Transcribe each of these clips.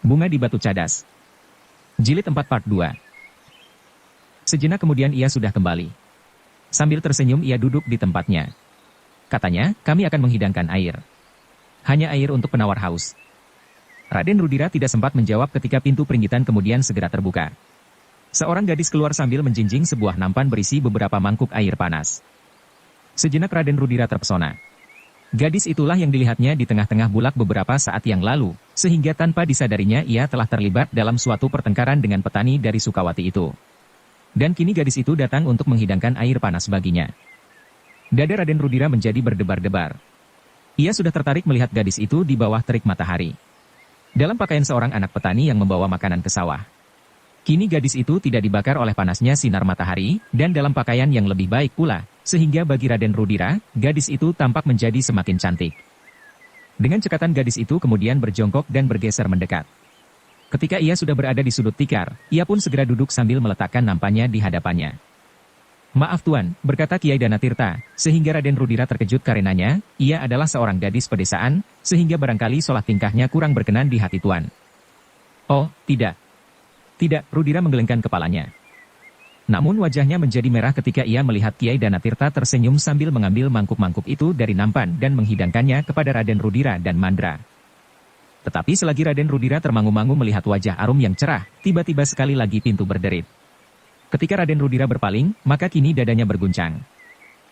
Bunga di Batu Cadas. Jilid 4 Part 2. Sejenak kemudian ia sudah kembali. Sambil tersenyum ia duduk di tempatnya. Katanya, kami akan menghidangkan air. Hanya air untuk penawar haus. Raden Rudira tidak sempat menjawab ketika pintu peringgitan kemudian segera terbuka. Seorang gadis keluar sambil menjinjing sebuah nampan berisi beberapa mangkuk air panas. Sejenak Raden Rudira terpesona. Gadis itulah yang dilihatnya di tengah-tengah bulak beberapa saat yang lalu, sehingga tanpa disadarinya ia telah terlibat dalam suatu pertengkaran dengan petani dari Sukawati itu. Dan kini gadis itu datang untuk menghidangkan air panas baginya. Dada Raden Rudira menjadi berdebar-debar. Ia sudah tertarik melihat gadis itu di bawah terik matahari. Dalam pakaian seorang anak petani yang membawa makanan ke sawah. Kini gadis itu tidak dibakar oleh panasnya sinar matahari, dan dalam pakaian yang lebih baik pula, sehingga bagi Raden Rudira, gadis itu tampak menjadi semakin cantik. Dengan cekatan gadis itu kemudian berjongkok dan bergeser mendekat. Ketika ia sudah berada di sudut tikar, ia pun segera duduk sambil meletakkan nampannya di hadapannya. "Maaf Tuan," berkata Kiai Danatirta, sehingga Raden Rudira terkejut karenanya, ia adalah seorang gadis pedesaan, sehingga barangkali solah tingkahnya kurang berkenan di hati Tuan. "Oh, tidak. Tidak," Rudira menggelengkan kepalanya. Namun wajahnya menjadi merah ketika ia melihat Kiai Danatirta tersenyum sambil mengambil mangkuk-mangkuk itu dari nampan dan menghidangkannya kepada Raden Rudira dan Mandra. Tetapi selagi Raden Rudira termangu-mangu melihat wajah Arum yang cerah, tiba-tiba sekali lagi pintu berderit. Ketika Raden Rudira berpaling, maka kini dadanya berguncang.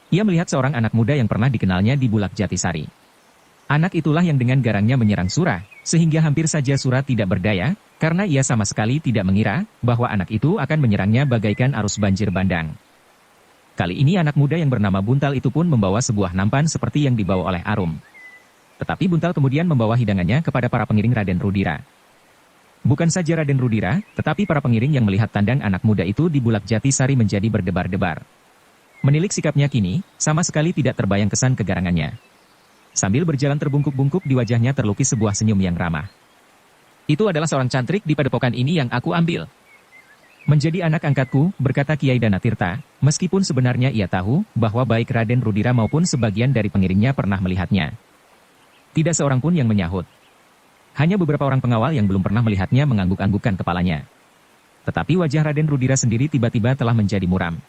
Ia melihat seorang anak muda yang pernah dikenalnya di Bulak Jatisari. Anak itulah yang dengan garangnya menyerang Sura, sehingga hampir saja Sura tidak berdaya, karena ia sama sekali tidak mengira bahwa anak itu akan menyerangnya bagaikan arus banjir bandang. Kali ini anak muda yang bernama Buntal itu pun membawa sebuah nampan seperti yang dibawa oleh Arum. Tetapi Buntal kemudian membawa hidangannya kepada para pengiring Raden Rudira. Bukan saja Raden Rudira, tetapi para pengiring yang melihat tandang anak muda itu di Bulak Jatisari menjadi berdebar-debar. Menilik sikapnya kini, sama sekali tidak terbayang kesan kegarangannya. Sambil berjalan terbungkuk-bungkuk di wajahnya terlukis sebuah senyum yang ramah. "Itu adalah seorang cantrik di padepokan ini yang aku ambil. Menjadi anak angkatku," berkata Kiai Danatirta, meskipun sebenarnya ia tahu bahwa baik Raden Rudira maupun sebagian dari pengiringnya pernah melihatnya. Tidak seorang pun yang menyahut. Hanya beberapa orang pengawal yang belum pernah melihatnya mengangguk-anggukkan kepalanya. Tetapi wajah Raden Rudira sendiri tiba-tiba telah menjadi muram.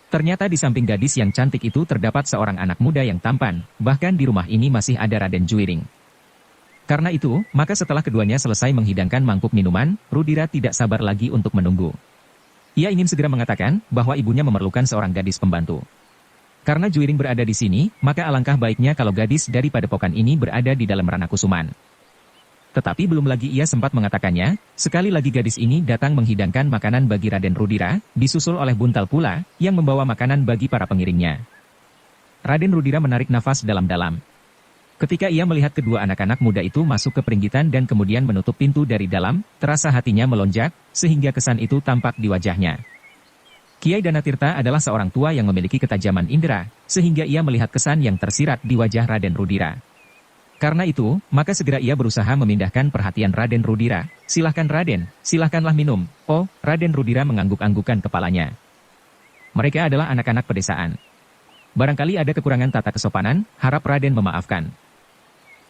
Ternyata di samping gadis yang cantik itu terdapat seorang anak muda yang tampan, bahkan di rumah ini masih ada Raden Juwiring. Karena itu, maka setelah keduanya selesai menghidangkan mangkuk minuman, Rudira tidak sabar lagi untuk menunggu. Ia ingin segera mengatakan bahwa ibunya memerlukan seorang gadis pembantu. Karena Juwiring berada di sini, maka alangkah baiknya kalau gadis dari padepokan ini berada di dalam ranah kusuman. Tetapi belum lagi ia sempat mengatakannya, sekali lagi gadis ini datang menghidangkan makanan bagi Raden Rudira, disusul oleh Buntal pula, yang membawa makanan bagi para pengiringnya. Raden Rudira menarik nafas dalam-dalam. Ketika ia melihat kedua anak-anak muda itu masuk ke peringgitan dan kemudian menutup pintu dari dalam, terasa hatinya melonjak, sehingga kesan itu tampak di wajahnya. Kiai Danatirta adalah seorang tua yang memiliki ketajaman indera, sehingga ia melihat kesan yang tersirat di wajah Raden Rudira. Karena itu, maka segera ia berusaha memindahkan perhatian Raden Rudira. "Silahkan Raden, silahkanlah minum." "Oh," Raden Rudira mengangguk-anggukkan kepalanya. "Mereka adalah anak-anak pedesaan. Barangkali ada kekurangan tata kesopanan, harap Raden memaafkan."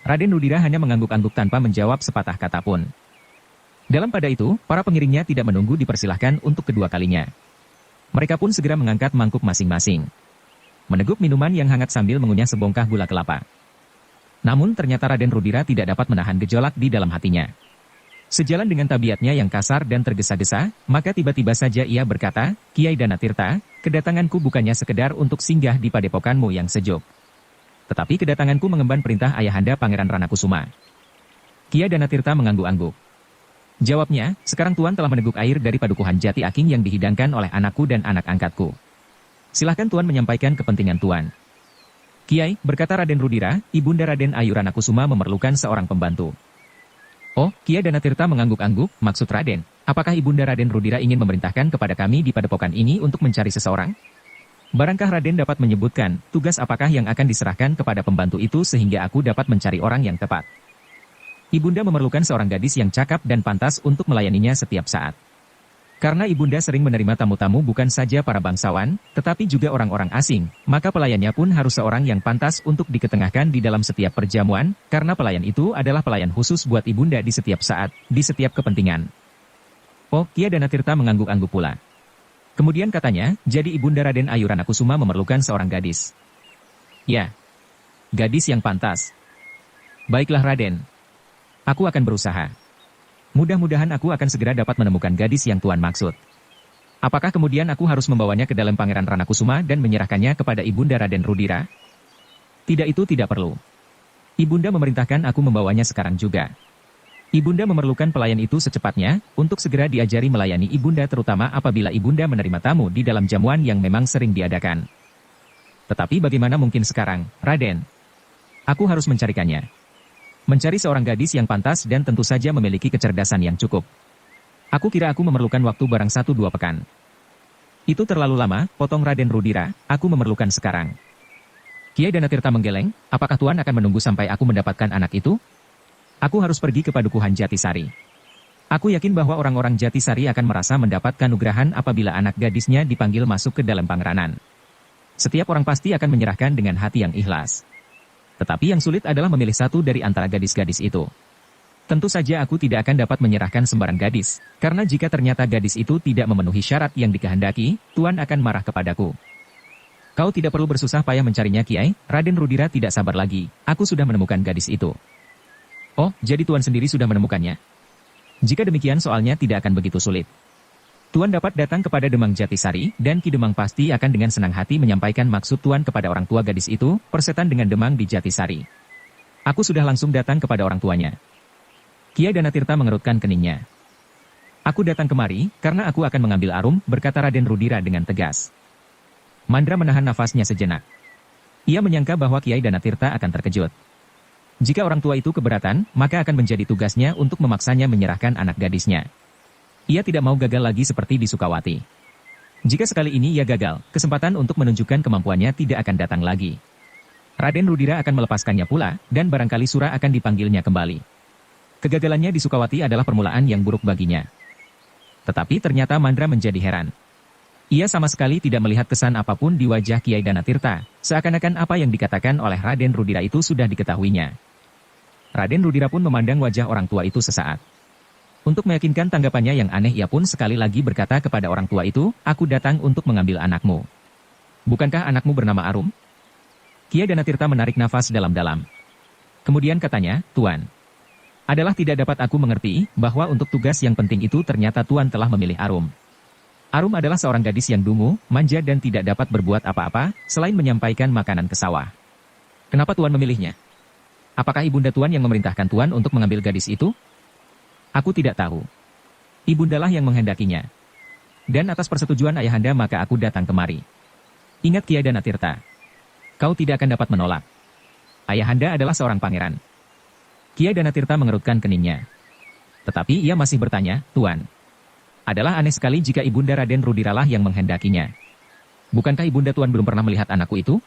Raden Rudira hanya mengangguk-angguk tanpa menjawab sepatah kata pun. Dalam pada itu, para pengiringnya tidak menunggu dipersilahkan untuk kedua kalinya. Mereka pun segera mengangkat mangkuk masing-masing. Meneguk minuman yang hangat sambil mengunyah sebongkah gula kelapa. Namun ternyata Raden Rudira tidak dapat menahan gejolak di dalam hatinya. Sejalan dengan tabiatnya yang kasar dan tergesa-gesa, maka tiba-tiba saja ia berkata, "Kiai Danatirta, kedatanganku bukannya sekedar untuk singgah di padepokanmu yang sejuk. Tetapi kedatanganku mengemban perintah Ayahanda Pangeran Ranakusuma." Kiai Danatirta mengangguk-angguk. Jawabnya, "Sekarang Tuan telah meneguk air dari padukuhan Jati Aking yang dihidangkan oleh anakku dan anak angkatku. Silahkan Tuan menyampaikan kepentingan Tuan." "Kiai," berkata Raden Rudira, "Ibunda Raden Ayu Ranakusuma memerlukan seorang pembantu." "Oh," Kiai Danatirta mengangguk-angguk, "maksud Raden, apakah Ibunda Raden Rudira ingin memerintahkan kepada kami di padepokan ini untuk mencari seseorang? Barangkah Raden dapat menyebutkan, tugas apakah yang akan diserahkan kepada pembantu itu sehingga aku dapat mencari orang yang tepat?" "Ibunda memerlukan seorang gadis yang cakap dan pantas untuk melayaninya setiap saat. Karena ibunda sering menerima tamu-tamu bukan saja para bangsawan, tetapi juga orang-orang asing, maka pelayannya pun harus seorang yang pantas untuk diketengahkan di dalam setiap perjamuan, karena pelayan itu adalah pelayan khusus buat ibunda di setiap saat, di setiap kepentingan. Oh, Kia Danatirta mengangguk-angguk pula. Kemudian katanya, jadi ibunda Raden Ayu Ranakusuma memerlukan seorang gadis. Ya, gadis yang pantas. Baiklah Raden. Aku akan berusaha. Mudah-mudahan aku akan segera dapat menemukan gadis yang Tuan maksud. Apakah kemudian aku harus membawanya ke dalam Pangeran Ranakusuma dan menyerahkannya kepada Ibunda Raden Rudira? Tidak, itu tidak perlu. Ibunda memerintahkan aku membawanya sekarang juga. Ibunda memerlukan pelayan itu secepatnya, untuk segera diajari melayani Ibunda terutama apabila Ibunda menerima tamu di dalam jamuan yang memang sering diadakan. Tetapi bagaimana mungkin sekarang, Raden? Aku harus mencarikannya. Mencari seorang gadis yang pantas dan tentu saja memiliki kecerdasan yang cukup. Aku kira aku memerlukan waktu barang 1-2 pekan. Itu terlalu lama, potong Raden Rudira, aku memerlukan sekarang. Kiai Danatirta menggeleng, apakah Tuan akan menunggu sampai aku mendapatkan anak itu? Aku harus pergi ke Padukuhan Jatisari. Aku yakin bahwa orang-orang Jatisari akan merasa mendapat kanugrahan apabila anak gadisnya dipanggil masuk ke dalam pangeranan. Setiap orang pasti akan menyerahkan dengan hati yang ikhlas. Tetapi yang sulit adalah memilih satu dari antara gadis-gadis itu. Tentu saja aku tidak akan dapat menyerahkan sembarang gadis, karena jika ternyata gadis itu tidak memenuhi syarat yang dikehendaki, Tuan akan marah kepadaku. Kau tidak perlu bersusah payah mencarinya Kiai, Raden Rudira tidak sabar lagi, aku sudah menemukan gadis itu. Oh, jadi Tuan sendiri sudah menemukannya? Jika demikian soalnya tidak akan begitu sulit. Tuan dapat datang kepada Demang Jatisari, dan Ki Demang pasti akan dengan senang hati menyampaikan maksud Tuan kepada orang tua gadis itu, persetan dengan Demang di Jatisari. Aku sudah langsung datang kepada orang tuanya. Kiai Danatirta mengerutkan keningnya. Aku datang kemari, karena aku akan mengambil Arum, berkata Raden Rudira dengan tegas. Mandra menahan nafasnya sejenak. Ia menyangka bahwa Kiai Danatirta akan terkejut. Jika orang tua itu keberatan, maka akan menjadi tugasnya untuk memaksanya menyerahkan anak gadisnya. Ia tidak mau gagal lagi seperti di Sukawati. Jika sekali ini ia gagal, kesempatan untuk menunjukkan kemampuannya tidak akan datang lagi. Raden Rudira akan melepaskannya pula, dan barangkali Sura akan dipanggilnya kembali. Kegagalannya di Sukawati adalah permulaan yang buruk baginya. Tetapi ternyata Mandra menjadi heran. Ia sama sekali tidak melihat kesan apapun di wajah Kiai Danatirta, seakan-akan apa yang dikatakan oleh Raden Rudira itu sudah diketahuinya. Raden Rudira pun memandang wajah orang tua itu sesaat. Untuk meyakinkan tanggapannya yang aneh ia pun sekali lagi berkata kepada orang tua itu, aku datang untuk mengambil anakmu. Bukankah anakmu bernama Arum? Kiai Danatirta menarik nafas dalam-dalam. Kemudian katanya, Tuan. Adalah tidak dapat aku mengerti, bahwa untuk tugas yang penting itu ternyata Tuan telah memilih Arum. Arum adalah seorang gadis yang dungu, manja dan tidak dapat berbuat apa-apa, selain menyampaikan makanan ke sawah. Kenapa Tuan memilihnya? Apakah ibunda Tuan yang memerintahkan Tuan untuk mengambil gadis itu? Aku tidak tahu. Ibundalah yang menghendakinya. Dan atas persetujuan ayahanda maka aku datang kemari. Ingat Kiai Danatirta. Kau tidak akan dapat menolak. Ayahanda adalah seorang pangeran. Kiai Danatirta mengerutkan keningnya. Tetapi ia masih bertanya, Tuan. Adalah aneh sekali jika ibunda Raden Rudiralah yang menghendakinya. Bukankah ibunda Tuan belum pernah melihat anakku itu?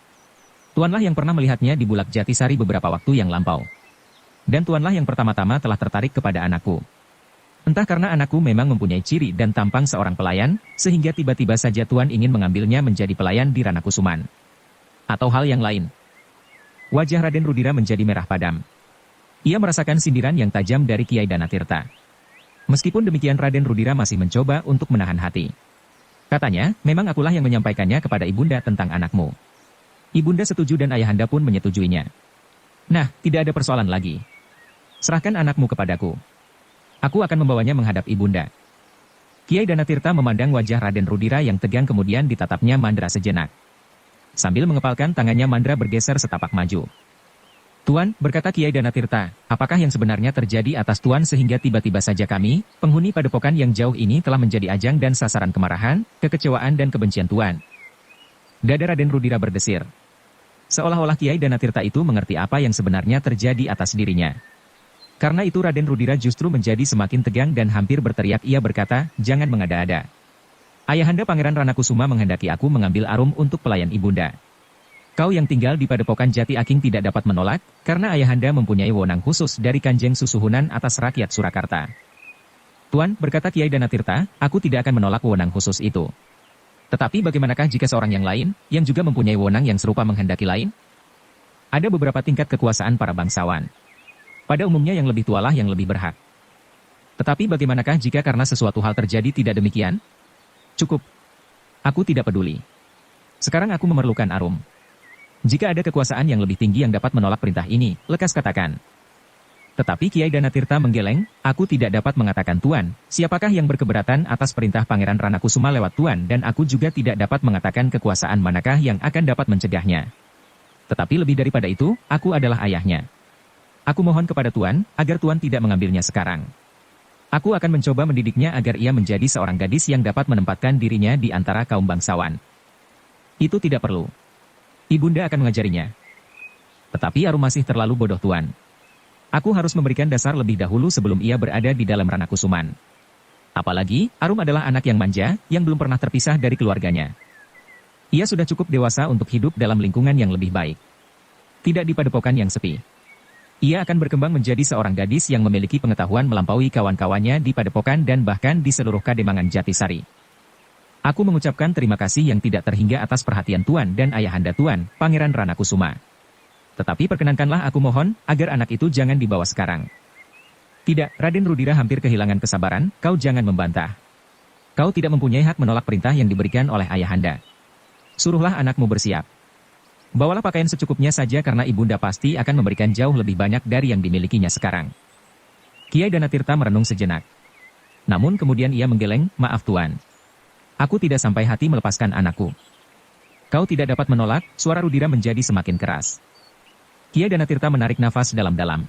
Tuanlah yang pernah melihatnya di Bulak Jatisari beberapa waktu yang lampau. Dan Tuanlah yang pertama-tama telah tertarik kepada anakku. Entah karena anakku memang mempunyai ciri dan tampang seorang pelayan, sehingga tiba-tiba saja Tuan ingin mengambilnya menjadi pelayan di Ranakusuman. Atau hal yang lain. Wajah Raden Rudira menjadi merah padam. Ia merasakan sindiran yang tajam dari Kiai Danatirta. Meskipun demikian Raden Rudira masih mencoba untuk menahan hati. Katanya, memang akulah yang menyampaikannya kepada ibunda tentang anakmu. Ibunda setuju dan ayahanda pun menyetujuinya. Nah, tidak ada persoalan lagi. Serahkan anakmu kepadaku. Aku akan membawanya menghadap ibunda. Kiai Danatirta memandang wajah Raden Rudira yang tegang kemudian ditatapnya Mandra sejenak. Sambil mengepalkan tangannya Mandra bergeser setapak maju. Tuan, berkata Kiai Danatirta, apakah yang sebenarnya terjadi atas Tuan sehingga tiba-tiba saja kami, penghuni padepokan yang jauh ini telah menjadi ajang dan sasaran kemarahan, kekecewaan dan kebencian Tuan? Dada Raden Rudira berdesir. Seolah-olah Kiai Danatirta itu mengerti apa yang sebenarnya terjadi atas dirinya. Karena itu Raden Rudira justru menjadi semakin tegang dan hampir berteriak. Ia berkata, jangan mengada-ada. Ayahanda Pangeran Ranakusuma menghendaki aku mengambil Arum untuk pelayan ibunda. Kau yang tinggal di Padepokan Jati Aking tidak dapat menolak, karena ayahanda mempunyai wewenang khusus dari Kanjeng Susuhunan atas rakyat Surakarta. Tuan, berkata Kiai Danatirta, aku tidak akan menolak wewenang khusus itu. Tetapi bagaimanakah jika seorang yang lain, yang juga mempunyai wewenang yang serupa menghendaki lain? Ada beberapa tingkat kekuasaan para bangsawan. Pada umumnya yang lebih tualah yang lebih berhak. Tetapi bagaimanakah jika karena sesuatu hal terjadi tidak demikian? Cukup. Aku tidak peduli. Sekarang aku memerlukan Arum. Jika ada kekuasaan yang lebih tinggi yang dapat menolak perintah ini, lekas katakan. Tetapi Kiai Danatirta menggeleng, aku tidak dapat mengatakan Tuan, siapakah yang berkeberatan atas perintah Pangeran Ranakusuma lewat Tuan dan aku juga tidak dapat mengatakan kekuasaan manakah yang akan dapat mencegahnya. Tetapi lebih daripada itu, aku adalah ayahnya. Aku mohon kepada Tuan, agar Tuan tidak mengambilnya sekarang. Aku akan mencoba mendidiknya agar ia menjadi seorang gadis yang dapat menempatkan dirinya di antara kaum bangsawan. Itu tidak perlu. Ibunda akan mengajarinya. Tetapi Arum masih terlalu bodoh Tuan. Aku harus memberikan dasar lebih dahulu sebelum ia berada di dalam Ranakusuman. Apalagi, Arum adalah anak yang manja, yang belum pernah terpisah dari keluarganya. Ia sudah cukup dewasa untuk hidup dalam lingkungan yang lebih baik. Tidak di padepokan yang sepi. Ia akan berkembang menjadi seorang gadis yang memiliki pengetahuan melampaui kawan-kawannya di padepokan dan bahkan di seluruh Kademangan Jatisari. Aku mengucapkan terima kasih yang tidak terhingga atas perhatian Tuan dan ayahanda Tuan, Pangeran Ranakusuma. Tetapi perkenankanlah aku mohon, agar anak itu jangan dibawa sekarang. Tidak, Raden Rudira hampir kehilangan kesabaran, kau jangan membantah. Kau tidak mempunyai hak menolak perintah yang diberikan oleh ayahanda. Suruhlah anakmu bersiap. Bawalah pakaian secukupnya saja karena ibunda pasti akan memberikan jauh lebih banyak dari yang dimilikinya sekarang. Kiai Danatirta merenung sejenak. Namun kemudian ia menggeleng, maaf Tuan. Aku tidak sampai hati melepaskan anakku. Kau tidak dapat menolak, suara Rudira menjadi semakin keras. Kiai Danatirta menarik nafas dalam-dalam.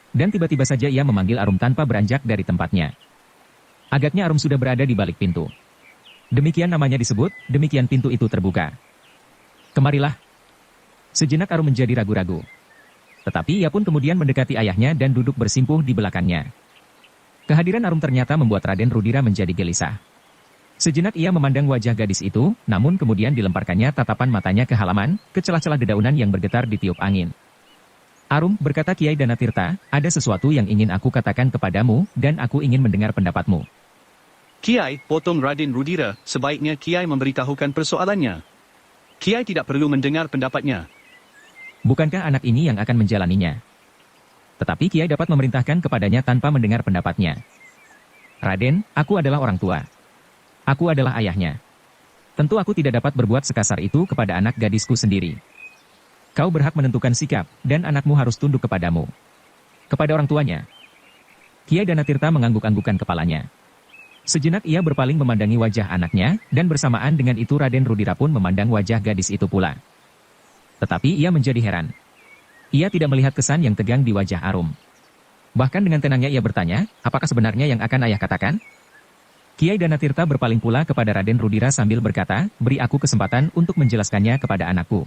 Dan tiba-tiba saja ia memanggil Arum tanpa beranjak dari tempatnya. Agaknya Arum sudah berada di balik pintu. Demikian namanya disebut, demikian pintu itu terbuka. Kemarilah. Sejenak Arum menjadi ragu-ragu. Tetapi ia pun kemudian mendekati ayahnya dan duduk bersimpuh di belakangnya. Kehadiran Arum ternyata membuat Raden Rudira menjadi gelisah. Sejenak ia memandang wajah gadis itu, namun kemudian dilemparkannya tatapan matanya ke halaman, ke celah-celah dedaunan yang bergetar ditiup angin. Arum, berkata Kiai Danatirta, ada sesuatu yang ingin aku katakan kepadamu, dan aku ingin mendengar pendapatmu. Kiai, potong Raden Rudira, sebaiknya Kiai memberitahukan persoalannya. Kiai tidak perlu mendengar pendapatnya. Bukankah anak ini yang akan menjalaninya? Tetapi Kiai dapat memerintahkan kepadanya tanpa mendengar pendapatnya. Raden, aku adalah orang tua. Aku adalah ayahnya. Tentu aku tidak dapat berbuat sekasar itu kepada anak gadisku sendiri. Kau berhak menentukan sikap, dan anakmu harus tunduk kepadamu. Kepada orang tuanya. Kiai Danatirta mengangguk-anggukan kepalanya. Sejenak ia berpaling memandangi wajah anaknya, dan bersamaan dengan itu Raden Rudira pun memandang wajah gadis itu pula. Tetapi ia menjadi heran. Ia tidak melihat kesan yang tegang di wajah Arum. Bahkan dengan tenangnya ia bertanya, apakah sebenarnya yang akan ayah katakan? Kiai Danatirta berpaling pula kepada Raden Rudira sambil berkata, beri aku kesempatan untuk menjelaskannya kepada anakku.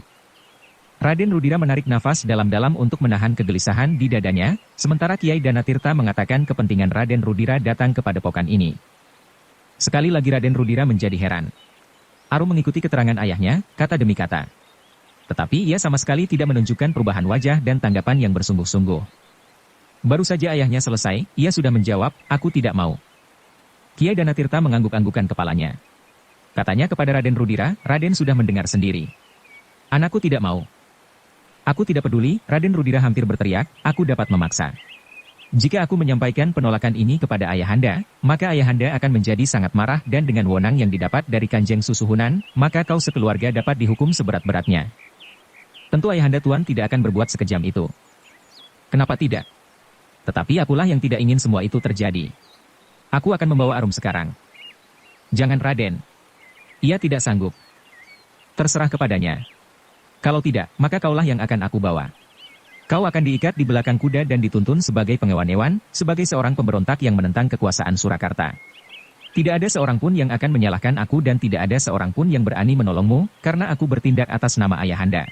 Raden Rudira menarik nafas dalam-dalam untuk menahan kegelisahan di dadanya, sementara Kiai Danatirta mengatakan kepentingan Raden Rudira datang ke padepokan ini. Sekali lagi Raden Rudira menjadi heran. Arum mengikuti keterangan ayahnya, kata demi kata. Tetapi ia sama sekali tidak menunjukkan perubahan wajah dan tanggapan yang bersungguh-sungguh. Baru saja ayahnya selesai, ia sudah menjawab, aku tidak mau. Kiai Danatirta mengangguk-anggukan kepalanya. Katanya kepada Raden Rudira, Raden sudah mendengar sendiri. Anakku tidak mau. Aku tidak peduli, Raden Rudira hampir berteriak, aku dapat memaksa. Jika aku menyampaikan penolakan ini kepada ayahanda, maka ayahanda akan menjadi sangat marah dan dengan wewenang yang didapat dari Kanjeng Susuhunan, maka kau sekeluarga dapat dihukum seberat-beratnya. Tentu ayahanda Tuan tidak akan berbuat sekejam itu. Kenapa tidak? Tetapi akulah yang tidak ingin semua itu terjadi. Aku akan membawa Arum sekarang. Jangan Raden. Ia tidak sanggup. Terserah kepadanya. Kalau tidak, maka kaulah yang akan aku bawa. Kau akan diikat di belakang kuda dan dituntun sebagai pengewan-ewan, sebagai seorang pemberontak yang menentang kekuasaan Surakarta. Tidak ada seorang pun yang akan menyalahkan aku dan tidak ada seorang pun yang berani menolongmu, karena aku bertindak atas nama ayahanda.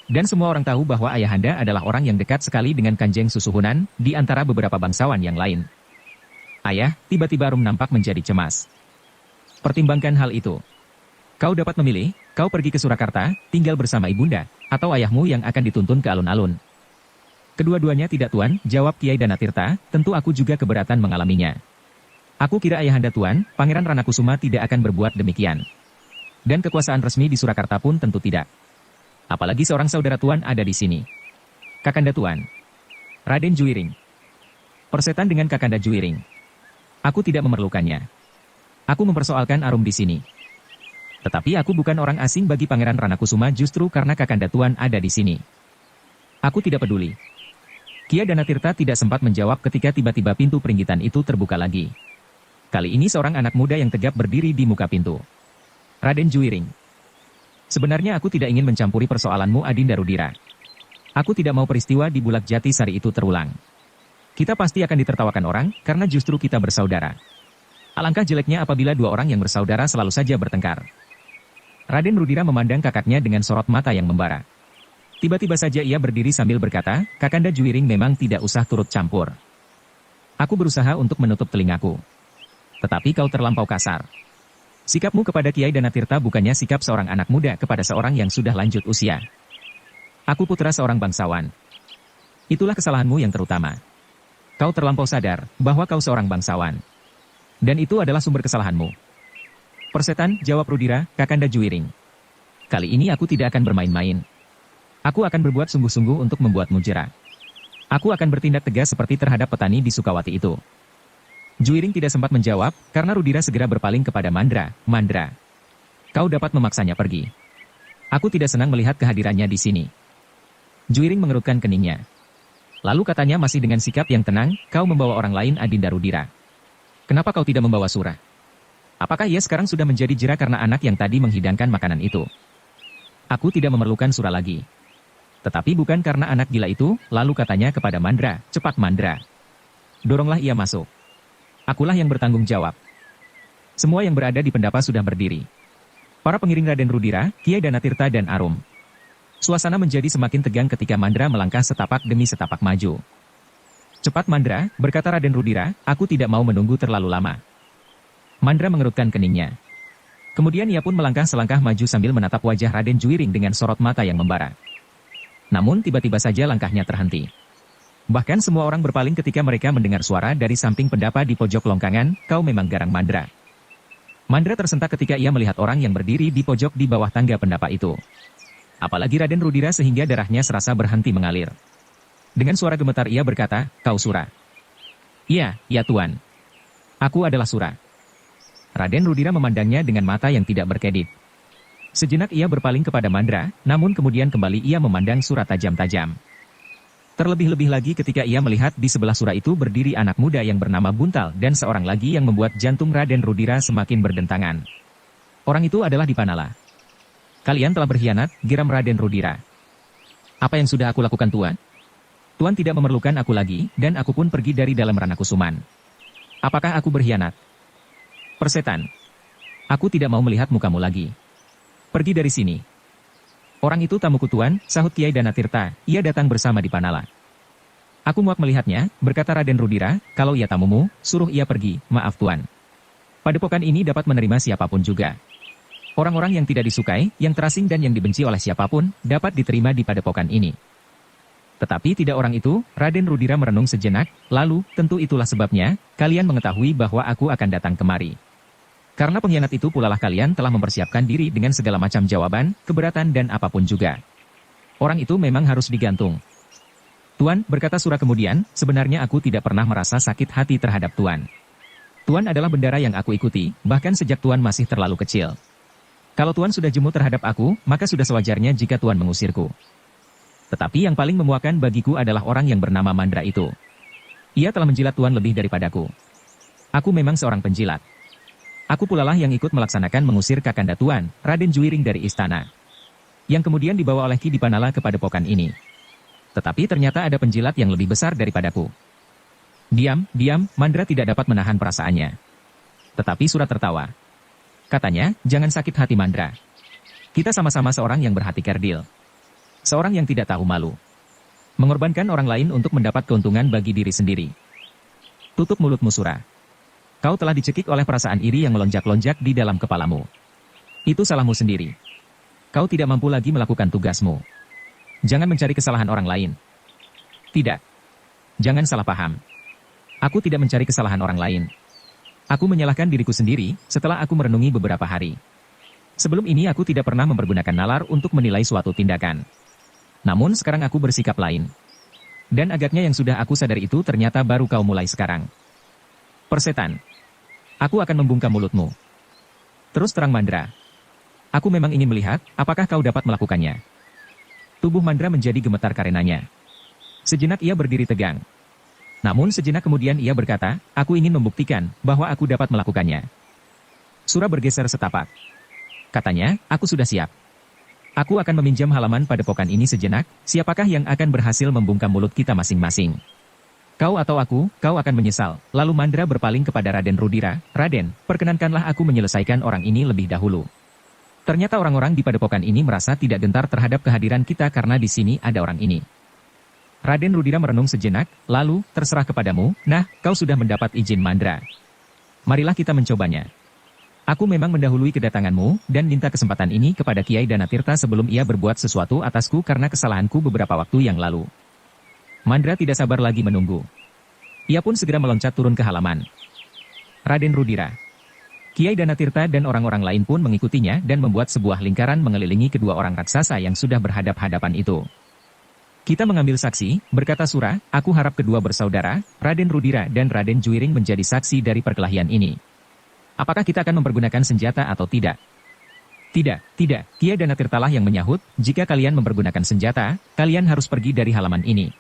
Dan semua orang tahu bahwa ayahanda adalah orang yang dekat sekali dengan Kanjeng Susuhunan, di antara beberapa bangsawan yang lain. Ayah, tiba-tiba Arum nampak menjadi cemas. Pertimbangkan hal itu. Kau dapat memilih, kau pergi ke Surakarta, tinggal bersama ibunda, atau ayahmu yang akan dituntun ke alun-alun. Kedua-duanya tidak Tuan, jawab Kiai Danatirta, tentu aku juga keberatan mengalaminya. Aku kira ayahanda Tuan, Pangeran Ranakusuma tidak akan berbuat demikian. Dan kekuasaan resmi di Surakarta pun tentu tidak. Apalagi seorang saudara Tuan ada di sini. Kakanda Tuan. Raden Juwiring. Persetan dengan Kakanda Juwiring. Aku tidak memerlukannya. Aku mempersoalkan Arum di sini. Tetapi aku bukan orang asing bagi Pangeran Ranakusuma justru karena Kakanda Tuan ada di sini. Aku tidak peduli. Kia Danatirta tidak sempat menjawab ketika tiba-tiba pintu peringgitan itu terbuka lagi. Kali ini seorang anak muda yang tegap berdiri di muka pintu. Raden Juwiring. Sebenarnya aku tidak ingin mencampuri persoalanmu Adinda Rudira. Aku tidak mau peristiwa di Bulak Jati Sari itu terulang. Kita pasti akan ditertawakan orang, karena justru kita bersaudara. Alangkah jeleknya apabila dua orang yang bersaudara selalu saja bertengkar. Raden Rudira memandang kakaknya dengan sorot mata yang membara. Tiba-tiba saja ia berdiri sambil berkata, Kakanda Juwiring memang tidak usah turut campur. Aku berusaha untuk menutup telingaku. Tetapi kau terlampau kasar. Sikapmu kepada Kiai Danatirta bukannya sikap seorang anak muda kepada seorang yang sudah lanjut usia. Aku putra seorang bangsawan. Itulah kesalahanmu yang terutama. Kau terlampau sadar bahwa kau seorang bangsawan. Dan itu adalah sumber kesalahanmu. Persetan, jawab Rudira, Kakanda Juwiring. Kali ini aku tidak akan bermain-main. Aku akan berbuat sungguh-sungguh untuk membuatmu jera. Aku akan bertindak tegas seperti terhadap petani di Sukawati itu. Juwiring tidak sempat menjawab, karena Rudira segera berpaling kepada Mandra. Mandra, kau dapat memaksanya pergi. Aku tidak senang melihat kehadirannya di sini. Juwiring mengerutkan keningnya. Lalu katanya masih dengan sikap yang tenang, kau membawa orang lain Adinda Rudira. Kenapa kau tidak membawa Sura? Apakah ia sekarang sudah menjadi jera karena anak yang tadi menghidangkan makanan itu? Aku tidak memerlukan Sura lagi. Tetapi bukan karena anak gila itu, lalu katanya kepada Mandra, cepat Mandra. Doronglah ia masuk. Akulah yang bertanggung jawab. Semua yang berada di pendapa sudah berdiri. Para pengiring Raden Rudira, Kiai Danatirta dan Arum. Suasana menjadi semakin tegang ketika Mandra melangkah setapak demi setapak maju. Cepat Mandra, berkata Raden Rudira, aku tidak mau menunggu terlalu lama. Mandra mengerutkan keningnya. Kemudian ia pun melangkah selangkah maju sambil menatap wajah Raden Juwiring dengan sorot mata yang membara. Namun tiba-tiba saja langkahnya terhenti. Bahkan semua orang berpaling ketika mereka mendengar suara dari samping pendapa di pojok longkangan, kau memang garang Mandra. Mandra tersentak ketika ia melihat orang yang berdiri di pojok di bawah tangga pendapa itu. Apalagi Raden Rudira sehingga darahnya serasa berhenti mengalir. Dengan suara gemetar ia berkata, kau Sura. Iya, ya Tuan. Aku adalah Sura. Raden Rudira memandangnya dengan mata yang tidak berkedip. Sejenak ia berpaling kepada Mandra, namun kemudian kembali ia memandang Sura tajam-tajam. Terlebih-lebih lagi ketika ia melihat di sebelah Sura itu berdiri anak muda yang bernama Buntal dan seorang lagi yang membuat jantung Raden Rudira semakin berdentangan. Orang itu adalah Dipanala. Kalian telah berkhianat, geram Raden Rudira. Apa yang sudah aku lakukan Tuan? Tuan tidak memerlukan aku lagi, dan aku pun pergi dari dalam Ranakusuman. Apakah aku berkhianat? Persetan. Aku tidak mau melihat mukamu lagi. Pergi dari sini. Orang itu tamuku Tuan, sahut Kiai Danatirta, ia datang bersama Dipanala. Aku muak melihatnya, berkata Raden Rudira, kalau ia tamumu, suruh ia pergi, maaf Tuan. Padepokan ini dapat menerima siapapun juga. Orang-orang yang tidak disukai, yang terasing dan yang dibenci oleh siapapun, dapat diterima di padepokan ini. Tetapi tidak orang itu, Raden Rudira merenung sejenak, lalu, tentu itulah sebabnya, kalian mengetahui bahwa aku akan datang kemari. Karena pengkhianat itu pulalah kalian telah mempersiapkan diri dengan segala macam jawaban, keberatan dan apapun juga. Orang itu memang harus digantung. Tuan, berkata Sura kemudian, sebenarnya aku tidak pernah merasa sakit hati terhadap Tuan. Tuan adalah bendara yang aku ikuti, bahkan sejak Tuan masih terlalu kecil. Kalau Tuan sudah jemu terhadap aku, maka sudah sewajarnya jika Tuan mengusirku. Tetapi yang paling memuakkan bagiku adalah orang yang bernama Mandra itu. Ia telah menjilat Tuan lebih daripadaku. Aku memang seorang penjilat. Aku pula lah yang ikut melaksanakan mengusir Kakanda Tuan, Raden Juwiring dari istana. Yang kemudian dibawa oleh Ki Dipanala ke padepokan ini. Tetapi ternyata ada penjilat yang lebih besar daripadaku. Diam, Mandra tidak dapat menahan perasaannya. Tetapi Sura tertawa. Katanya, jangan sakit hati Mandra. Kita sama-sama seorang yang berhati kerdil. Seorang yang tidak tahu malu. Mengorbankan orang lain untuk mendapat keuntungan bagi diri sendiri. Tutup mulutmu Sura. Kau telah dicekik oleh perasaan iri yang melonjak-lonjak di dalam kepalamu. Itu salahmu sendiri. Kau tidak mampu lagi melakukan tugasmu. Jangan mencari kesalahan orang lain. Tidak. Jangan salah paham. Aku tidak mencari kesalahan orang lain. Aku menyalahkan diriku sendiri setelah aku merenungi beberapa hari. Sebelum ini aku tidak pernah mempergunakan nalar untuk menilai suatu tindakan. Namun sekarang aku bersikap lain. Dan agaknya yang sudah aku sadari itu ternyata baru kau mulai sekarang. Persetan. Aku akan membungkam mulutmu. Terus terang Mandra. Aku memang ingin melihat apakah kau dapat melakukannya. Tubuh Mandra menjadi gemetar karenanya. Sejenak ia berdiri tegang. Namun sejenak kemudian ia berkata, aku ingin membuktikan bahwa aku dapat melakukannya. Sura bergeser setapak. Katanya, aku sudah siap. Aku akan meminjam halaman padepokan ini sejenak, siapakah yang akan berhasil membungkam mulut kita masing-masing. Kau atau aku, kau akan menyesal. Lalu Mandra berpaling kepada Raden Rudira, Raden, perkenankanlah aku menyelesaikan orang ini lebih dahulu. Ternyata orang-orang di padepokan ini merasa tidak gentar terhadap kehadiran kita karena di sini ada orang ini. Raden Rudira merenung sejenak, lalu, terserah kepadamu, nah, kau sudah mendapat izin Mandra. Marilah kita mencobanya. Aku memang mendahului kedatanganmu, dan minta kesempatan ini kepada Kiai Danatirta sebelum ia berbuat sesuatu atasku karena kesalahanku beberapa waktu yang lalu. Mandra tidak sabar lagi menunggu. Ia pun segera meloncat turun ke halaman. Raden Rudira. Kiai Danatirta dan orang-orang lain pun mengikutinya dan membuat sebuah lingkaran mengelilingi kedua orang raksasa yang sudah berhadap-hadapan itu. Kita mengambil saksi, berkata Sura, aku harap kedua bersaudara, Raden Rudira dan Raden Juiring menjadi saksi dari perkelahian ini. Apakah kita akan mempergunakan senjata atau tidak? Tidak, tidak, Kiai Danatirtalah yang menyahut, jika kalian mempergunakan senjata, kalian harus pergi dari halaman ini.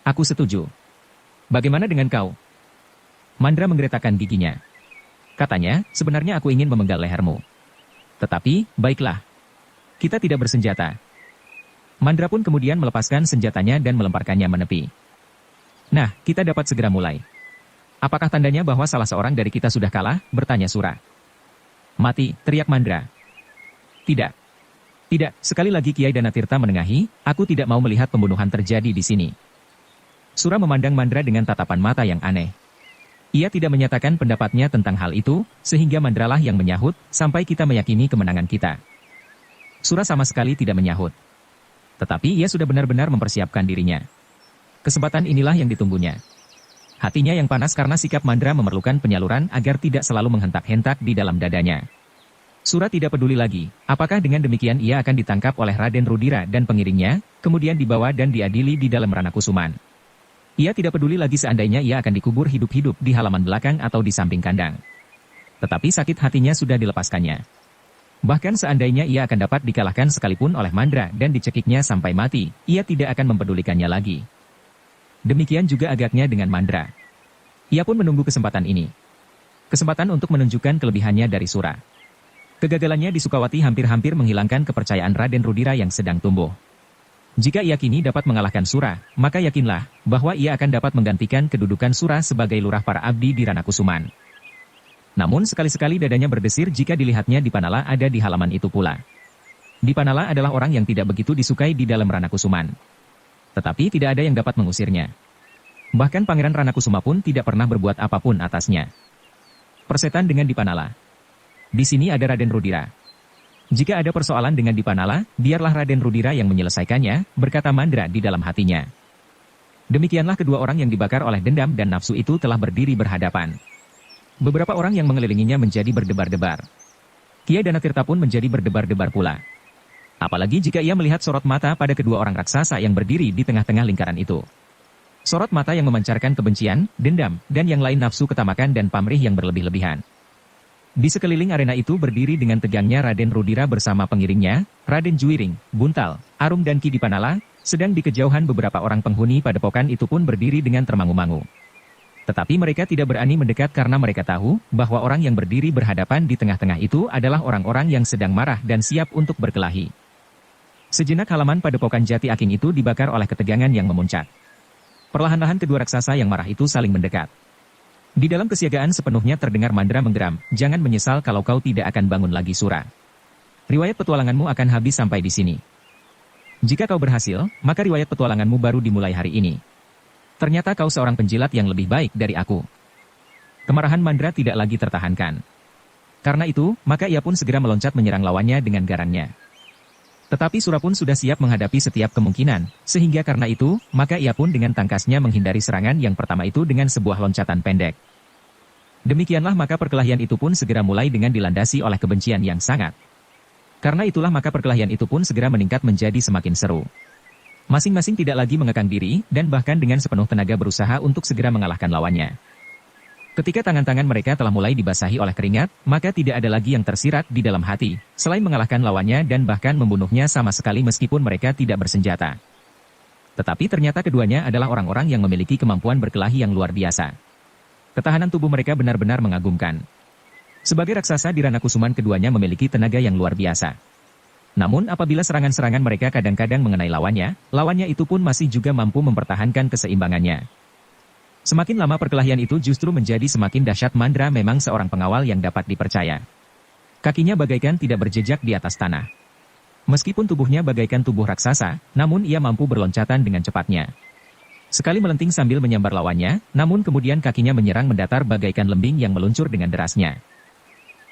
Aku setuju. Bagaimana dengan kau? Mandra menggeretakkan giginya. Katanya, sebenarnya aku ingin memenggal lehermu. Tetapi, baiklah. Kita tidak bersenjata. Mandra pun kemudian melepaskan senjatanya dan melemparkannya menepi. Nah, kita dapat segera mulai. Apakah tandanya bahwa salah seorang dari kita sudah kalah? Bertanya Sura. Mati, teriak Mandra. Tidak. Tidak, sekali lagi Kiai Danatirta menengahi, aku tidak mau melihat pembunuhan terjadi di sini. Sura memandang Mandra dengan tatapan mata yang aneh. Ia tidak menyatakan pendapatnya tentang hal itu, sehingga Mandralah yang menyahut, sampai kita meyakini kemenangan kita. Sura sama sekali tidak menyahut. Tetapi ia sudah benar-benar mempersiapkan dirinya. Kesempatan inilah yang ditunggunya. Hatinya yang panas karena sikap Mandra memerlukan penyaluran agar tidak selalu menghentak-hentak di dalam dadanya. Sura tidak peduli lagi, apakah dengan demikian ia akan ditangkap oleh Raden Rudira dan pengiringnya, kemudian dibawa dan diadili di dalam Ranakusuman. Ia tidak peduli lagi seandainya ia akan dikubur hidup-hidup di halaman belakang atau di samping kandang. Tetapi sakit hatinya sudah dilepaskannya. Bahkan seandainya ia akan dapat dikalahkan sekalipun oleh Mandra dan dicekiknya sampai mati, ia tidak akan mempedulikannya lagi. Demikian juga agaknya dengan Mandra. Ia pun menunggu kesempatan ini. Kesempatan untuk menunjukkan kelebihannya dari Sura. Kegagalannya di Sukawati hampir-hampir menghilangkan kepercayaan Raden Rudira yang sedang tumbuh. Jika ia kini dapat mengalahkan Sura, maka yakinlah bahwa ia akan dapat menggantikan kedudukan Sura sebagai lurah para abdi di Ranakusuman. Namun sekali-sekali dadanya berdesir jika dilihatnya Dipanala ada di halaman itu pula. Dipanala adalah orang yang tidak begitu disukai di dalam Ranakusuman. Tetapi tidak ada yang dapat mengusirnya. Bahkan Pangeran Ranakusuma pun tidak pernah berbuat apapun atasnya. Persetan dengan Dipanala. Di sini ada Raden Rudira. Jika ada persoalan dengan Dipanala, biarlah Raden Rudira yang menyelesaikannya, berkata Mandra di dalam hatinya. Demikianlah kedua orang yang dibakar oleh dendam dan nafsu itu telah berdiri berhadapan. Beberapa orang yang mengelilinginya menjadi berdebar-debar. Kiai Danatirta pun menjadi berdebar-debar pula. Apalagi jika ia melihat sorot mata pada kedua orang raksasa yang berdiri di tengah-tengah lingkaran itu. Sorot mata yang memancarkan kebencian, dendam, dan yang lain nafsu ketamakan dan pamrih yang berlebih-lebihan. Di sekeliling arena itu berdiri dengan tegangnya Raden Rudira bersama pengiringnya, Raden Juiring, Buntal, Arum dan Ki Dipanala, sedang di kejauhan beberapa orang penghuni padepokan itu pun berdiri dengan termangu-mangu. Tetapi mereka tidak berani mendekat karena mereka tahu bahwa orang yang berdiri berhadapan di tengah-tengah itu adalah orang-orang yang sedang marah dan siap untuk berkelahi. Sejenak halaman padepokan Jati Aking itu dibakar oleh ketegangan yang memuncak. Perlahan-lahan kedua raksasa yang marah itu saling mendekat. Di dalam kesiagaan sepenuhnya terdengar Mandra menggeram, jangan menyesal kalau kau tidak akan bangun lagi Sura. Riwayat petualanganmu akan habis sampai di sini. Jika kau berhasil, maka riwayat petualanganmu baru dimulai hari ini. Ternyata kau seorang penjilat yang lebih baik dari aku. Kemarahan Mandra tidak lagi tertahankan. Karena itu, maka ia pun segera meloncat menyerang lawannya dengan garangnya. Tetapi Sura pun sudah siap menghadapi setiap kemungkinan, sehingga karena itu, maka ia pun dengan tangkasnya menghindari serangan yang pertama itu dengan sebuah loncatan pendek. Demikianlah maka perkelahian itu pun segera mulai dengan dilandasi oleh kebencian yang sangat. Karena itulah maka perkelahian itu pun segera meningkat menjadi semakin seru. Masing-masing tidak lagi mengekang diri, dan bahkan dengan sepenuh tenaga berusaha untuk segera mengalahkan lawannya. Ketika tangan-tangan mereka telah mulai dibasahi oleh keringat, maka tidak ada lagi yang tersirat di dalam hati, selain mengalahkan lawannya dan bahkan membunuhnya sama sekali meskipun mereka tidak bersenjata. Tetapi ternyata keduanya adalah orang-orang yang memiliki kemampuan berkelahi yang luar biasa. Ketahanan tubuh mereka benar-benar mengagumkan. Sebagai raksasa di ranah kusuman keduanya memiliki tenaga yang luar biasa. Namun apabila serangan-serangan mereka kadang-kadang mengenai lawannya itu pun masih juga mampu mempertahankan keseimbangannya. Semakin lama perkelahian itu justru menjadi semakin dahsyat. Mandra memang seorang pengawal yang dapat dipercaya. Kakinya bagaikan tidak berjejak di atas tanah. Meskipun tubuhnya bagaikan tubuh raksasa, namun ia mampu berloncatan dengan cepatnya. Sekali melenting sambil menyambar lawannya, namun kemudian kakinya menyerang mendatar bagaikan lembing yang meluncur dengan derasnya.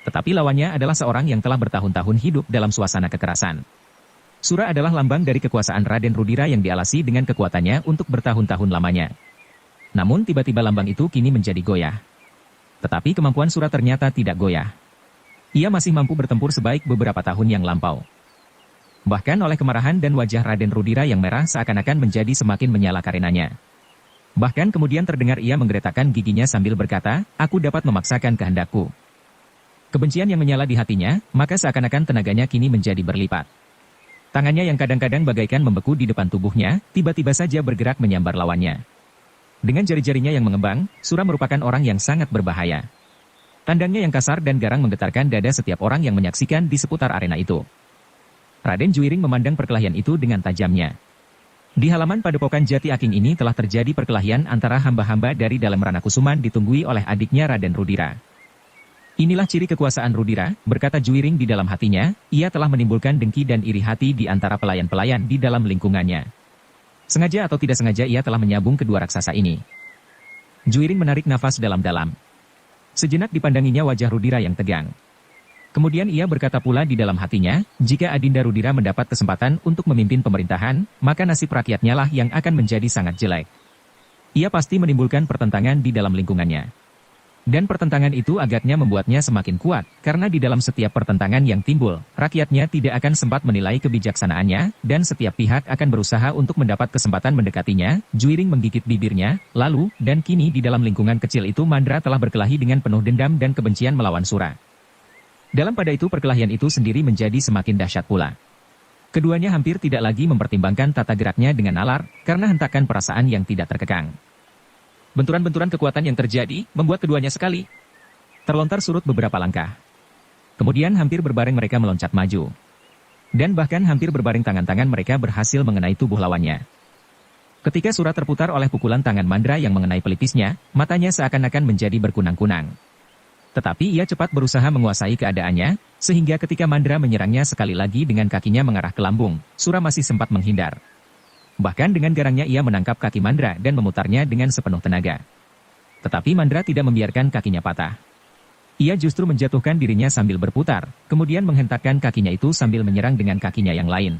Tetapi lawannya adalah seorang yang telah bertahun-tahun hidup dalam suasana kekerasan. Sura adalah lambang dari kekuasaan Raden Rudira yang dialasi dengan kekuatannya untuk bertahun-tahun lamanya. Namun tiba-tiba lambang itu kini menjadi goyah. Tetapi kemampuan Sura ternyata tidak goyah. Ia masih mampu bertempur sebaik beberapa tahun yang lampau. Bahkan oleh kemarahan dan wajah Raden Rudira yang merah seakan-akan menjadi semakin menyala karenanya. Bahkan kemudian terdengar ia menggeretakkan giginya sambil berkata, "Aku dapat memaksakan kehendakku." Kebencian yang menyala di hatinya, maka seakan-akan tenaganya kini menjadi berlipat. Tangannya yang kadang-kadang bagaikan membeku di depan tubuhnya, tiba-tiba saja bergerak menyambar lawannya. Dengan jari-jarinya yang mengembang, Sura merupakan orang yang sangat berbahaya. Tandangnya yang kasar dan garang menggetarkan dada setiap orang yang menyaksikan di seputar arena itu. Raden Juiring memandang perkelahian itu dengan tajamnya. Di halaman padepokan Jati Aking ini telah terjadi perkelahian antara hamba-hamba dari dalam ranah kusuman ditunggui oleh adiknya Raden Rudira. Inilah ciri kekuasaan Rudira, berkata Juiring di dalam hatinya, ia telah menimbulkan dengki dan iri hati di antara pelayan-pelayan di dalam lingkungannya. Sengaja atau tidak sengaja ia telah menyambung kedua raksasa ini. Juiring menarik nafas dalam-dalam. Sejenak dipandanginya wajah Rudira yang tegang. Kemudian ia berkata pula di dalam hatinya, jika Adinda Rudira mendapat kesempatan untuk memimpin pemerintahan, maka nasib rakyatnya lah yang akan menjadi sangat jelek. Ia pasti menimbulkan pertentangan di dalam lingkungannya. Dan pertentangan itu agaknya membuatnya semakin kuat, karena di dalam setiap pertentangan yang timbul, rakyatnya tidak akan sempat menilai kebijaksanaannya, dan setiap pihak akan berusaha untuk mendapat kesempatan mendekatinya. Juiring menggigit bibirnya, lalu, dan kini di dalam lingkungan kecil itu Mandra telah berkelahi dengan penuh dendam dan kebencian melawan Sura. Dalam pada itu perkelahian itu sendiri menjadi semakin dahsyat pula. Keduanya hampir tidak lagi mempertimbangkan tata geraknya dengan nalar, karena hentakan perasaan yang tidak terkekang. Benturan-benturan kekuatan yang terjadi, membuat keduanya sekali terlontar surut beberapa langkah. Kemudian hampir berbareng mereka meloncat maju. Dan bahkan hampir berbaring tangan-tangan mereka berhasil mengenai tubuh lawannya. Ketika Sura terputar oleh pukulan tangan Mandra yang mengenai pelipisnya, matanya seakan-akan menjadi berkunang-kunang. Tetapi ia cepat berusaha menguasai keadaannya, sehingga ketika Mandra menyerangnya sekali lagi dengan kakinya mengarah ke lambung, Sura masih sempat menghindar. Bahkan dengan garangnya ia menangkap kaki Mandra dan memutarnya dengan sepenuh tenaga. Tetapi Mandra tidak membiarkan kakinya patah. Ia justru menjatuhkan dirinya sambil berputar, kemudian menghentakkan kakinya itu sambil menyerang dengan kakinya yang lain.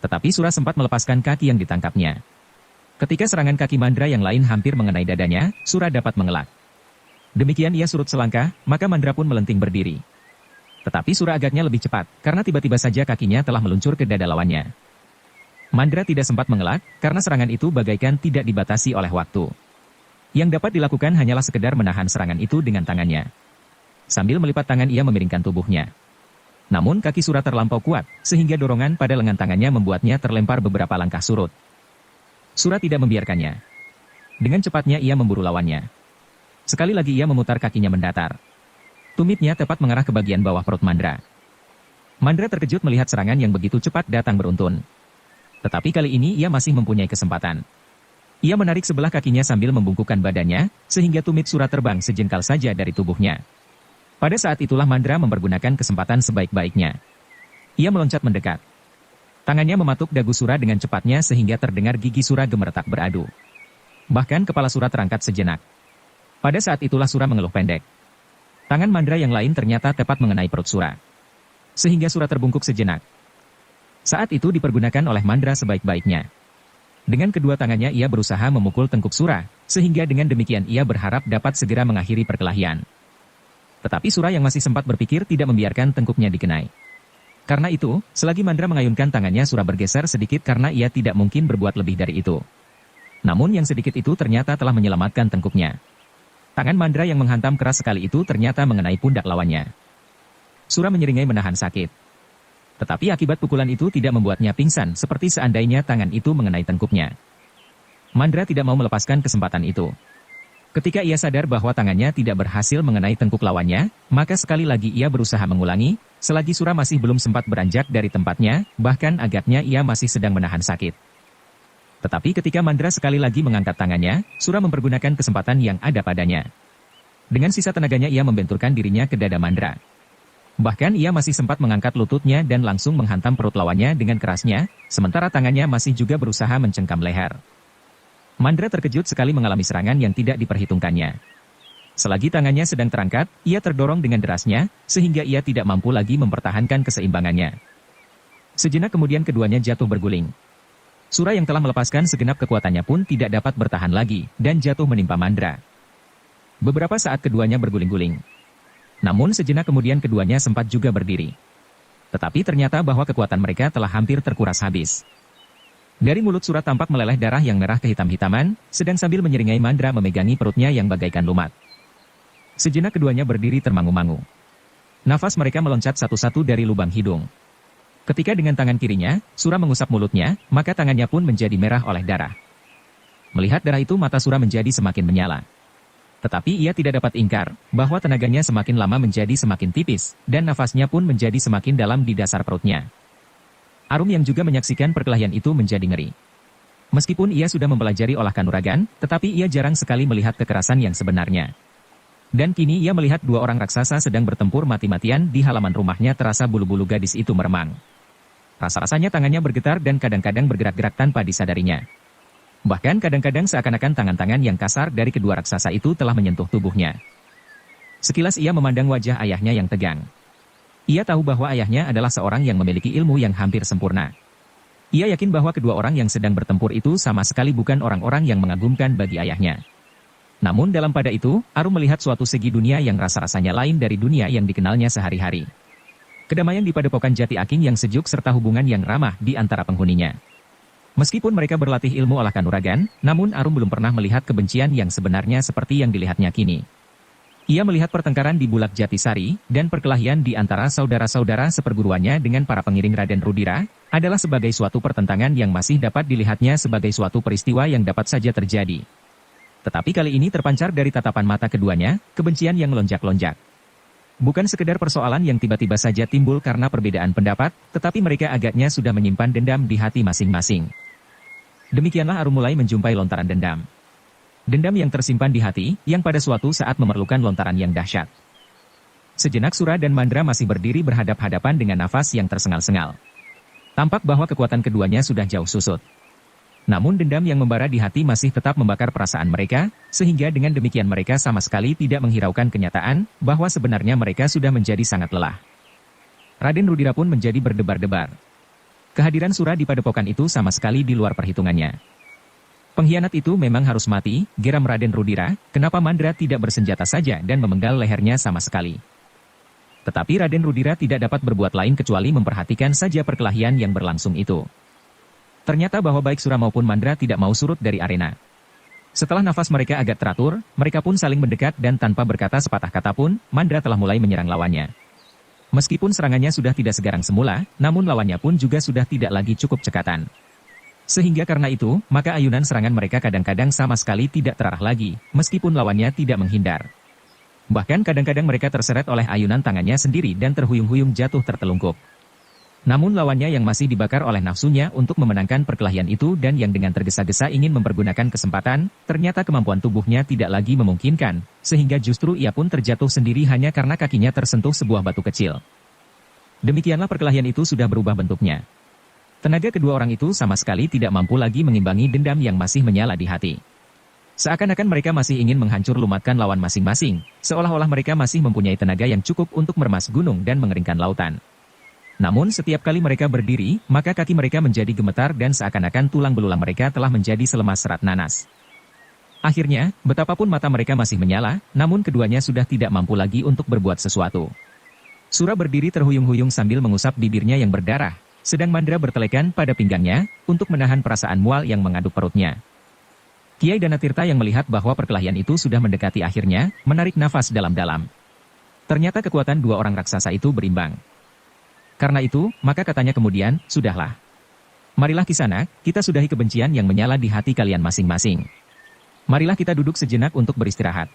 Tetapi Sura sempat melepaskan kaki yang ditangkapnya. Ketika serangan kaki Mandra yang lain hampir mengenai dadanya, Sura dapat mengelak. Demikian ia surut selangkah, maka Mandra pun melenting berdiri. Tetapi Sura agaknya lebih cepat, karena tiba-tiba saja kakinya telah meluncur ke dada lawannya. Mandra tidak sempat mengelak, karena serangan itu bagaikan tidak dibatasi oleh waktu. Yang dapat dilakukan hanyalah sekedar menahan serangan itu dengan tangannya. Sambil melipat tangan ia memiringkan tubuhnya. Namun kaki Sura terlampau kuat, sehingga dorongan pada lengan tangannya membuatnya terlempar beberapa langkah surut. Sura tidak membiarkannya. Dengan cepatnya ia memburu lawannya. Sekali lagi ia memutar kakinya mendatar. Tumitnya tepat mengarah ke bagian bawah perut Mandra. Mandra terkejut melihat serangan yang begitu cepat datang beruntun. Tetapi kali ini ia masih mempunyai kesempatan. Ia menarik sebelah kakinya sambil membungkukkan badannya, sehingga tumit Sura terbang sejengkal saja dari tubuhnya. Pada saat itulah Mandra mempergunakan kesempatan sebaik-baiknya. Ia meloncat mendekat. Tangannya mematuk dagu Sura dengan cepatnya sehingga terdengar gigi Sura gemeretak beradu. Bahkan kepala Sura terangkat sejenak. Pada saat itulah Sura mengeluh pendek. Tangan Mandra yang lain ternyata tepat mengenai perut Sura. Sehingga Sura terbungkuk sejenak. Saat itu dipergunakan oleh Mandra sebaik-baiknya. Dengan kedua tangannya ia berusaha memukul tengkuk Sura, sehingga dengan demikian ia berharap dapat segera mengakhiri perkelahian. Tetapi Sura yang masih sempat berpikir tidak membiarkan tengkuknya dikenai. Karena itu, selagi Mandra mengayunkan tangannya, Sura bergeser sedikit karena ia tidak mungkin berbuat lebih dari itu. Namun yang sedikit itu ternyata telah menyelamatkan tengkuknya. Tangan Mandra yang menghantam keras sekali itu ternyata mengenai pundak lawannya. Sura menyeringai menahan sakit. Tetapi akibat pukulan itu tidak membuatnya pingsan seperti seandainya tangan itu mengenai tengkuknya. Mandra tidak mau melepaskan kesempatan itu. Ketika ia sadar bahwa tangannya tidak berhasil mengenai tengkuk lawannya, maka sekali lagi ia berusaha mengulangi, selagi Sura masih belum sempat beranjak dari tempatnya, bahkan agaknya ia masih sedang menahan sakit. Tetapi ketika Mandra sekali lagi mengangkat tangannya, Sura mempergunakan kesempatan yang ada padanya. Dengan sisa tenaganya ia membenturkan dirinya ke dada Mandra. Bahkan ia masih sempat mengangkat lututnya dan langsung menghantam perut lawannya dengan kerasnya, sementara tangannya masih juga berusaha mencengkam leher. Mandra terkejut sekali mengalami serangan yang tidak diperhitungkannya. Selagi tangannya sedang terangkat, ia terdorong dengan derasnya, sehingga ia tidak mampu lagi mempertahankan keseimbangannya. Sejenak kemudian keduanya jatuh berguling. Sura yang telah melepaskan segenap kekuatannya pun tidak dapat bertahan lagi, dan jatuh menimpa Mandra. Beberapa saat keduanya berguling-guling. Namun sejenak kemudian keduanya sempat juga berdiri. Tetapi ternyata bahwa kekuatan mereka telah hampir terkuras habis. Dari mulut Sura tampak meleleh darah yang merah kehitam-hitaman, sedang sambil menyeringai Mandra memegangi perutnya yang bagaikan lumat. Sejenak keduanya berdiri termangu-mangu. Nafas mereka meloncat satu-satu dari lubang hidung. Ketika dengan tangan kirinya, Sura mengusap mulutnya, maka tangannya pun menjadi merah oleh darah. Melihat darah itu mata Sura menjadi semakin menyala. Tetapi ia tidak dapat ingkar, bahwa tenaganya semakin lama menjadi semakin tipis, dan nafasnya pun menjadi semakin dalam di dasar perutnya. Arum yang juga menyaksikan perkelahian itu menjadi ngeri. Meskipun ia sudah mempelajari olah kanuragan, tetapi ia jarang sekali melihat kekerasan yang sebenarnya. Dan kini ia melihat dua orang raksasa sedang bertempur mati-matian di halaman rumahnya, terasa bulu-bulu gadis itu meremang. Rasa-rasanya tangannya bergetar dan kadang-kadang bergerak-gerak tanpa disadarinya. Bahkan kadang-kadang seakan-akan tangan-tangan yang kasar dari kedua raksasa itu telah menyentuh tubuhnya. Sekilas ia memandang wajah ayahnya yang tegang. Ia tahu bahwa ayahnya adalah seorang yang memiliki ilmu yang hampir sempurna. Ia yakin bahwa kedua orang yang sedang bertempur itu sama sekali bukan orang-orang yang mengagumkan bagi ayahnya. Namun dalam pada itu, Arum melihat suatu segi dunia yang rasa-rasanya lain dari dunia yang dikenalnya sehari-hari. Kedamaian di padepokan Jati Aking yang sejuk serta hubungan yang ramah di antara penghuninya. Meskipun mereka berlatih ilmu olah kanuragan, namun Arum belum pernah melihat kebencian yang sebenarnya seperti yang dilihatnya kini. Ia melihat pertengkaran di Bulak Jatisari, dan perkelahian di antara saudara-saudara seperguruannya dengan para pengiring Raden Rudira, adalah sebagai suatu pertentangan yang masih dapat dilihatnya sebagai suatu peristiwa yang dapat saja terjadi. Tetapi kali ini terpancar dari tatapan mata keduanya, kebencian yang melonjak-lonjak. Bukan sekedar persoalan yang tiba-tiba saja timbul karena perbedaan pendapat, tetapi mereka agaknya sudah menyimpan dendam di hati masing-masing. Demikianlah Arum mulai menjumpai lontaran dendam. Dendam yang tersimpan di hati, yang pada suatu saat memerlukan lontaran yang dahsyat. Sejenak Sura dan Mandra masih berdiri berhadap-hadapan dengan nafas yang tersengal-sengal. Tampak bahwa kekuatan keduanya sudah jauh susut. Namun dendam yang membara di hati masih tetap membakar perasaan mereka, sehingga dengan demikian mereka sama sekali tidak menghiraukan kenyataan, bahwa sebenarnya mereka sudah menjadi sangat lelah. Raden Rudira pun menjadi berdebar-debar. Kehadiran Sura di padepokan itu sama sekali di luar perhitungannya. Pengkhianat itu memang harus mati, geram Raden Rudira, kenapa Mandra tidak bersenjata saja dan memenggal lehernya sama sekali. Tetapi Raden Rudira tidak dapat berbuat lain kecuali memperhatikan saja perkelahian yang berlangsung itu. Ternyata bahwa baik Sura maupun Mandra tidak mau surut dari arena. Setelah nafas mereka agak teratur, mereka pun saling mendekat dan tanpa berkata sepatah kata pun, Mandra telah mulai menyerang lawannya. Meskipun serangannya sudah tidak segarang semula, namun lawannya pun juga sudah tidak lagi cukup cekatan. Sehingga karena itu, maka ayunan serangan mereka kadang-kadang sama sekali tidak terarah lagi, meskipun lawannya tidak menghindar. Bahkan kadang-kadang mereka terseret oleh ayunan tangannya sendiri dan terhuyung-huyung jatuh tertelungkup. Namun lawannya yang masih dibakar oleh nafsunya untuk memenangkan perkelahian itu dan yang dengan tergesa-gesa ingin mempergunakan kesempatan, ternyata kemampuan tubuhnya tidak lagi memungkinkan, sehingga justru ia pun terjatuh sendiri hanya karena kakinya tersentuh sebuah batu kecil. Demikianlah perkelahian itu sudah berubah bentuknya. Tenaga kedua orang itu sama sekali tidak mampu lagi mengimbangi dendam yang masih menyala di hati. Seakan-akan mereka masih ingin menghancur lumatkan lawan masing-masing, seolah-olah mereka masih mempunyai tenaga yang cukup untuk meremas gunung dan mengeringkan lautan. Namun setiap kali mereka berdiri, maka kaki mereka menjadi gemetar dan seakan-akan tulang belulang mereka telah menjadi selemas serat nanas. Akhirnya, betapapun mata mereka masih menyala, namun keduanya sudah tidak mampu lagi untuk berbuat sesuatu. Sura berdiri terhuyung-huyung sambil mengusap bibirnya yang berdarah, sedang Mandra bertelekan pada pinggangnya, untuk menahan perasaan mual yang mengaduk perutnya. Kiai Danatirta yang melihat bahwa perkelahian itu sudah mendekati akhirnya, menarik nafas dalam-dalam. Ternyata kekuatan dua orang raksasa itu berimbang. Karena itu, maka katanya kemudian, sudahlah. Marilah Kisanak, kita sudahi kebencian yang menyala di hati kalian masing-masing. Marilah kita duduk sejenak untuk beristirahat.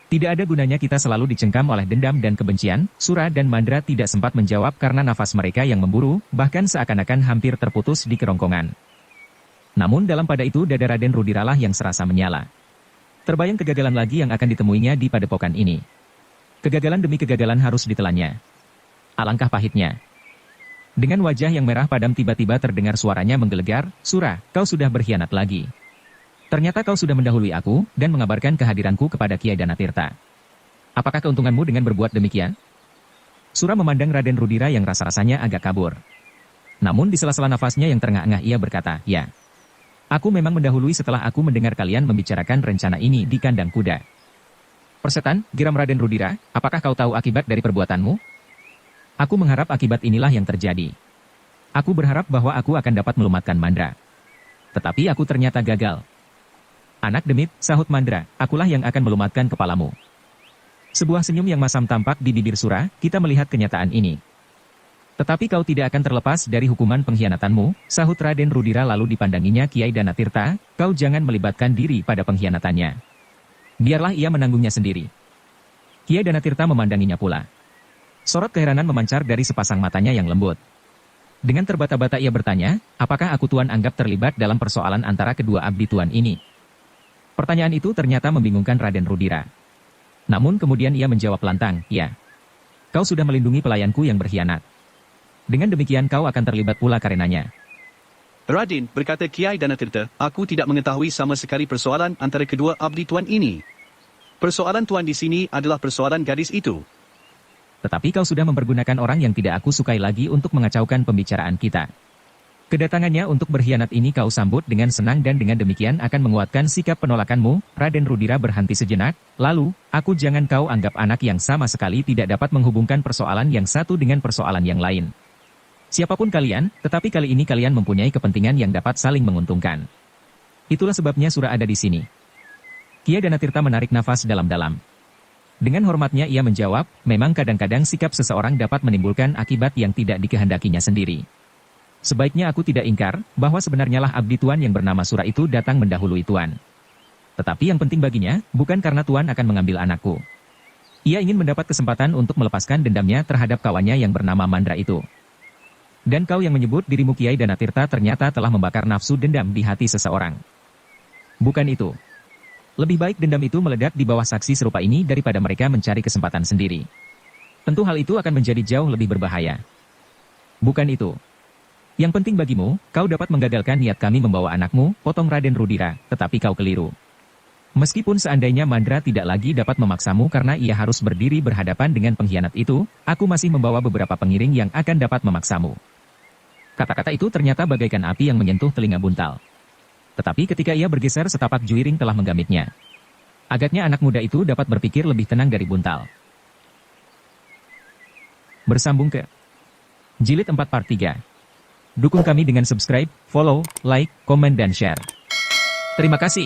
Tidak ada gunanya kita selalu dicengkam oleh dendam dan kebencian. Sura dan Mandra tidak sempat menjawab karena nafas mereka yang memburu, bahkan seakan-akan hampir terputus di kerongkongan. Namun dalam pada itu dada Raden Rudiralah yang serasa menyala. Terbayang kegagalan lagi yang akan ditemuinya di padepokan ini. Kegagalan demi kegagalan harus ditelannya. Alangkah pahitnya. Dengan wajah yang merah padam tiba-tiba terdengar suaranya menggelegar, "Sura, kau sudah berkhianat lagi. Ternyata kau sudah mendahului aku, dan mengabarkan kehadiranku kepada Kiai Danatirta. Apakah keuntunganmu dengan berbuat demikian?" Sura memandang Raden Rudira yang rasa-rasanya agak kabur. Namun di sela-sela nafasnya yang terengah-engah ia berkata, "Ya. Aku memang mendahului setelah aku mendengar kalian membicarakan rencana ini di kandang kuda." "Persetan," geram Raden Rudira, "apakah kau tahu akibat dari perbuatanmu?" "Aku mengharap akibat inilah yang terjadi. Aku berharap bahwa aku akan dapat melumatkan Mandra. Tetapi aku ternyata gagal." "Anak demit," sahut Mandra, "akulah yang akan melumatkan kepalamu." Sebuah senyum yang masam tampak di bibir Sura, "Kita melihat kenyataan ini. Tetapi kau tidak akan terlepas dari hukuman pengkhianatanmu," sahut Raden Rudira lalu dipandanginya Kiai Danatirta, "Kau jangan melibatkan diri pada pengkhianatannya. Biarlah ia menanggungnya sendiri." Kiai Danatirta memandanginya pula. Sorot keheranan memancar dari sepasang matanya yang lembut. Dengan terbata-bata ia bertanya, "Apakah aku tuan anggap terlibat dalam persoalan antara kedua abdi tuan ini?" Pertanyaan itu ternyata membingungkan Raden Rudira. Namun kemudian ia menjawab lantang, "Ya. Kau sudah melindungi pelayanku yang berkhianat. Dengan demikian kau akan terlibat pula karenanya." "Raden," berkata Kiai Danatirta, "aku tidak mengetahui sama sekali persoalan antara kedua abdi tuan ini. Persoalan tuan di sini adalah persoalan gadis itu." "Tetapi kau sudah mempergunakan orang yang tidak aku sukai lagi untuk mengacaukan pembicaraan kita. Kedatangannya untuk berkhianat ini kau sambut dengan senang dan dengan demikian akan menguatkan sikap penolakanmu." Raden Rudira berhenti sejenak, lalu, "Aku jangan kau anggap anak yang sama sekali tidak dapat menghubungkan persoalan yang satu dengan persoalan yang lain. Siapapun kalian, tetapi kali ini kalian mempunyai kepentingan yang dapat saling menguntungkan. Itulah sebabnya Sura ada di sini." Kiai Danatirta menarik nafas dalam-dalam. Dengan hormatnya ia menjawab, "Memang kadang-kadang sikap seseorang dapat menimbulkan akibat yang tidak dikehendakinya sendiri. Sebaiknya aku tidak ingkar, bahwa sebenarnya lah abdi tuan yang bernama Sura itu datang mendahului tuan. Tetapi yang penting baginya, bukan karena tuan akan mengambil anakku. Ia ingin mendapat kesempatan untuk melepaskan dendamnya terhadap kawannya yang bernama Mandra itu. Dan kau yang menyebut dirimu Kiai Danatirta ternyata telah membakar nafsu dendam di hati seseorang. Bukan itu. Lebih baik dendam itu meledak di bawah saksi serupa ini daripada mereka mencari kesempatan sendiri. Tentu hal itu akan menjadi jauh lebih berbahaya. Bukan itu. Yang penting bagimu, kau dapat menggagalkan niat kami membawa anakmu," potong Raden Rudira, "tetapi kau keliru. Meskipun seandainya Mandra tidak lagi dapat memaksamu karena ia harus berdiri berhadapan dengan pengkhianat itu, aku masih membawa beberapa pengiring yang akan dapat memaksamu." Kata-kata itu ternyata bagaikan api yang menyentuh telinga Buntal. Tetapi ketika ia bergeser setapak juiring telah menggamitnya. Agaknya anak muda itu dapat berpikir lebih tenang dari Buntal. Bersambung ke Jilid 4 Part 3. Dukung kami dengan subscribe, follow, like, komen dan share. Terima kasih.